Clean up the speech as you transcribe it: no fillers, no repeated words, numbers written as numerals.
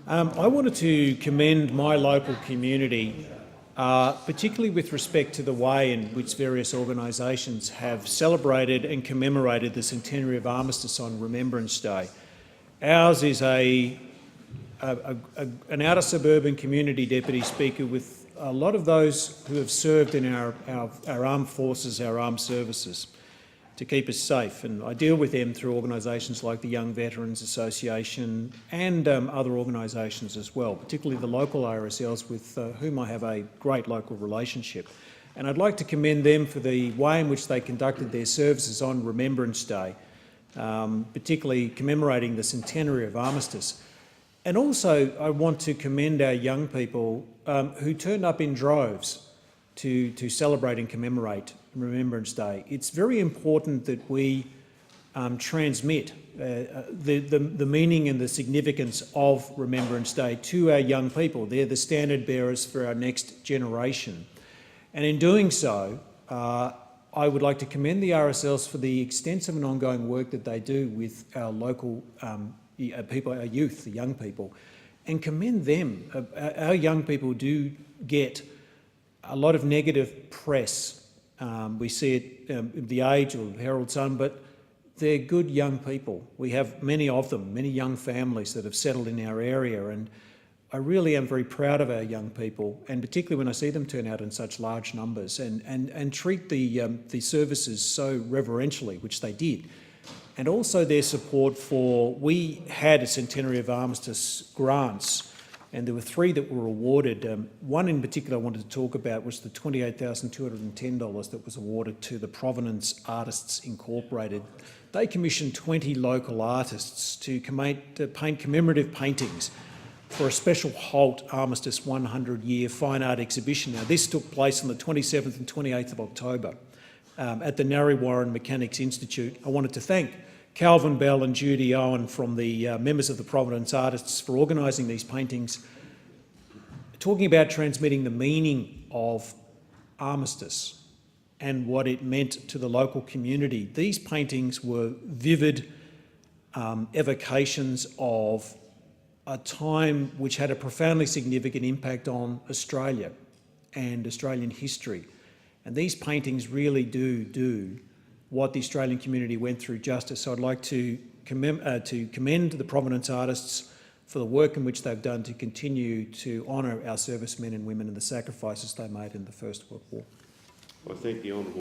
I wanted to commend my local community, particularly with respect to the way in which various organisations have celebrated and commemorated the centenary of Armistice on Remembrance Day. Ours is an outer suburban community, Deputy Speaker, with a lot of those who have served in our armed forces, our armed services, to keep us safe. And I deal with them through organisations like the Young Veterans Association and other organisations as well, particularly the local RSLs with whom I have a great local relationship. And I'd like to commend them for the way in which they conducted their services on Remembrance Day, particularly commemorating the centenary of Armistice. And also I want to commend our young people who turned up in droves to celebrate and commemorate Remembrance Day. It's very important that we transmit the meaning and the significance of Remembrance Day to our young people. They're the standard bearers for our next generation. And in doing so, I would like to commend the RSLs for the extensive and ongoing work that they do with our local people, our youth, the young people, and commend them. Our young people do get a lot of negative press. We see it in The Age or Herald Sun, but they're good young people. We have many of them, many young families that have settled in our area, and I really am very proud of our young people, and particularly when I see them turn out in such large numbers and treat the services so reverentially, which they did. And also their support for, we had a Centenary of Armistice grants, and there were 3 that were awarded. One in particular I wanted to talk about was the $28,210 that was awarded to the Provenance Artists Incorporated. They commissioned 20 local artists to paint commemorative paintings for a special Holt Armistice 100-year fine art exhibition. Now, this took place on the 27th and 28th of October at the Narre Warren Mechanics Institute. I wanted to thank Calvin Bell and Judy Owen from the members of the Provenance Artists for organising these paintings, talking about transmitting the meaning of Armistice and what it meant to the local community. These paintings were vivid evocations of a time which had a profoundly significant impact on Australia and Australian history. And these paintings really do what the Australian community went through justice. So I'd like to commend the Provenance Artists for the work in which they've done to continue to honour our servicemen and women and the sacrifices they made in the First World War. I thank the Honourable